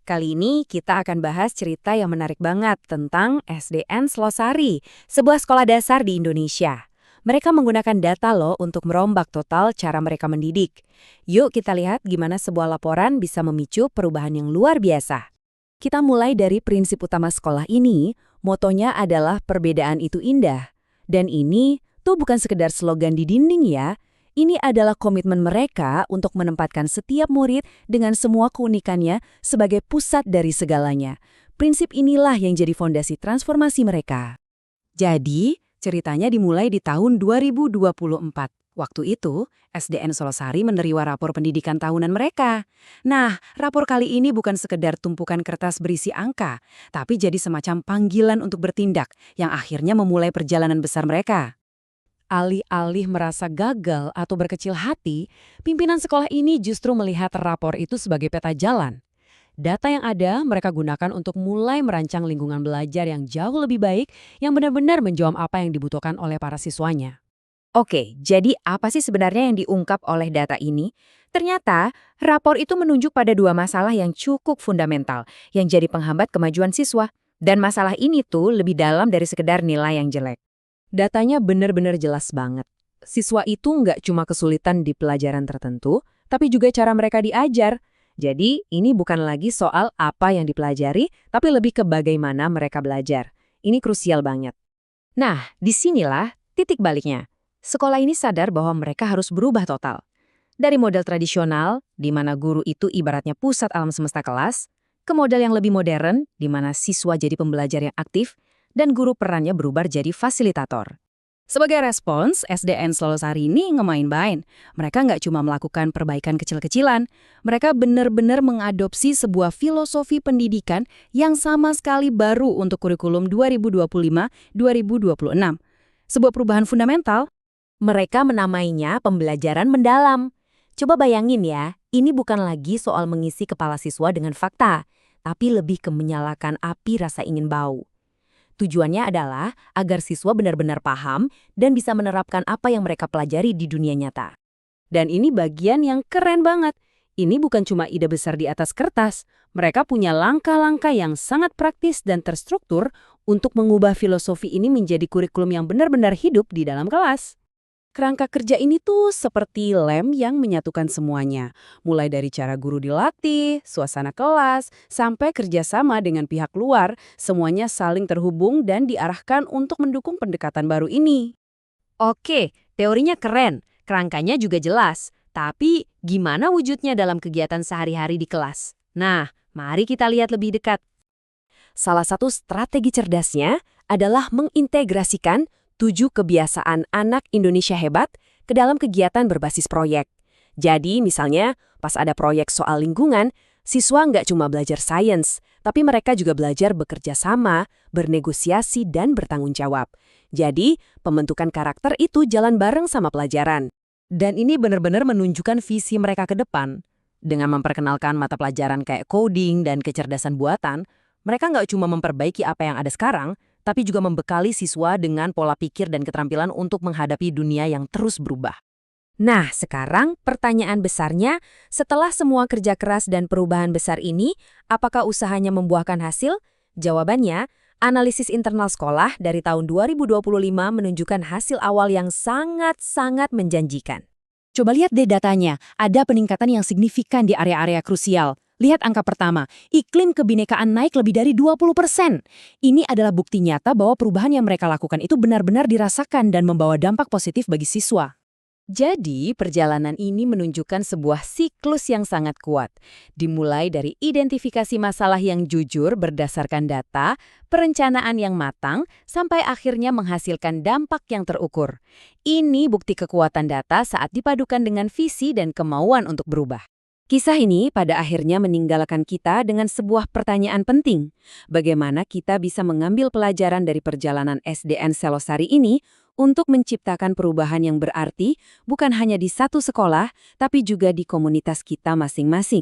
Kali ini kita akan bahas cerita yang menarik banget tentang SDN Selosari, sebuah sekolah dasar di Indonesia. Mereka menggunakan data loh untuk merombak total cara mereka mendidik. Yuk kita lihat gimana sebuah laporan bisa memicu perubahan yang luar biasa. Kita mulai dari prinsip utama sekolah ini, motonya adalah perbedaan itu indah. Dan ini tuh bukan sekedar slogan di dinding ya. Ini adalah komitmen mereka untuk menempatkan setiap murid dengan semua keunikannya sebagai pusat dari segalanya. Prinsip inilah yang jadi fondasi transformasi mereka. Jadi, ceritanya dimulai di tahun 2024. Waktu itu, SDN Selosari menerima rapor pendidikan tahunan mereka. Nah, rapor kali ini bukan sekedar tumpukan kertas berisi angka, tapi jadi semacam panggilan untuk bertindak yang akhirnya memulai perjalanan besar mereka. Alih-alih merasa gagal atau berkecil hati, pimpinan sekolah ini justru melihat rapor itu sebagai peta jalan. Data yang ada mereka gunakan untuk mulai merancang lingkungan belajar yang jauh lebih baik yang benar-benar menjawab apa yang dibutuhkan oleh para siswanya. Oke, jadi apa sih sebenarnya yang diungkap oleh data ini? Ternyata, rapor itu menunjuk pada dua masalah yang cukup fundamental yang jadi penghambat kemajuan siswa. Dan masalah ini tuh lebih dalam dari sekedar nilai yang jelek. Datanya benar-benar jelas banget. Siswa itu nggak cuma kesulitan di pelajaran tertentu, tapi juga cara mereka diajar. Jadi, ini bukan lagi soal apa yang dipelajari, tapi lebih ke bagaimana mereka belajar. Ini krusial banget. Nah, disinilah titik baliknya. Sekolah ini sadar bahwa mereka harus berubah total. Dari model tradisional, di mana guru itu ibaratnya pusat alam semesta kelas, ke model yang lebih modern, di mana siswa jadi pembelajar yang aktif, dan guru perannya berubah jadi fasilitator. Sebagai respons, SDN Selosari ini ngemain-main. Mereka nggak cuma melakukan perbaikan kecil-kecilan, mereka benar-benar mengadopsi sebuah filosofi pendidikan yang sama sekali baru untuk kurikulum 2025-2026. Sebuah perubahan fundamental. Mereka menamainya pembelajaran mendalam. Coba bayangin ya, ini bukan lagi soal mengisi kepala siswa dengan fakta, tapi lebih ke menyalakan api rasa ingin bau. Tujuannya adalah agar siswa benar-benar paham dan bisa menerapkan apa yang mereka pelajari di dunia nyata. Dan ini bagian yang keren banget. Ini bukan cuma ide besar di atas kertas. Mereka punya langkah-langkah yang sangat praktis dan terstruktur untuk mengubah filosofi ini menjadi kurikulum yang benar-benar hidup di dalam kelas. Kerangka kerja ini tuh seperti lem yang menyatukan semuanya, mulai dari cara guru dilatih, suasana kelas, sampai kerjasama dengan pihak luar, semuanya saling terhubung dan diarahkan untuk mendukung pendekatan baru ini. Oke, teorinya keren, kerangkanya juga jelas, tapi gimana wujudnya dalam kegiatan sehari-hari di kelas? Nah, mari kita lihat lebih dekat. Salah satu strategi cerdasnya adalah mengintegrasikan 7 kebiasaan anak Indonesia hebat ke dalam kegiatan berbasis proyek. Jadi misalnya pas ada proyek soal lingkungan, siswa nggak cuma belajar sains, tapi mereka juga belajar bekerja sama, bernegosiasi, dan bertanggung jawab. Jadi pembentukan karakter itu jalan bareng sama pelajaran. Dan ini benar-benar menunjukkan visi mereka ke depan. Dengan memperkenalkan mata pelajaran kayak coding dan kecerdasan buatan, mereka nggak cuma memperbaiki apa yang ada sekarang, tapi juga membekali siswa dengan pola pikir dan keterampilan untuk menghadapi dunia yang terus berubah. Nah, sekarang pertanyaan besarnya, setelah semua kerja keras dan perubahan besar ini, apakah usahanya membuahkan hasil? Jawabannya, analisis internal sekolah dari tahun 2025 menunjukkan hasil awal yang sangat-sangat menjanjikan. Coba lihat deh datanya, ada peningkatan yang signifikan di area-area krusial. Lihat angka pertama, iklim kebinekaan naik lebih dari 20%. Ini adalah bukti nyata bahwa perubahan yang mereka lakukan itu benar-benar dirasakan dan membawa dampak positif bagi siswa. Jadi, perjalanan ini menunjukkan sebuah siklus yang sangat kuat. Dimulai dari identifikasi masalah yang jujur berdasarkan data, perencanaan yang matang, sampai akhirnya menghasilkan dampak yang terukur. Ini bukti kekuatan data saat dipadukan dengan visi dan kemauan untuk berubah. Kisah ini pada akhirnya meninggalkan kita dengan sebuah pertanyaan penting. Bagaimana kita bisa mengambil pelajaran dari perjalanan SDN Selosari ini untuk menciptakan perubahan yang berarti bukan hanya di satu sekolah, tapi juga di komunitas kita masing-masing.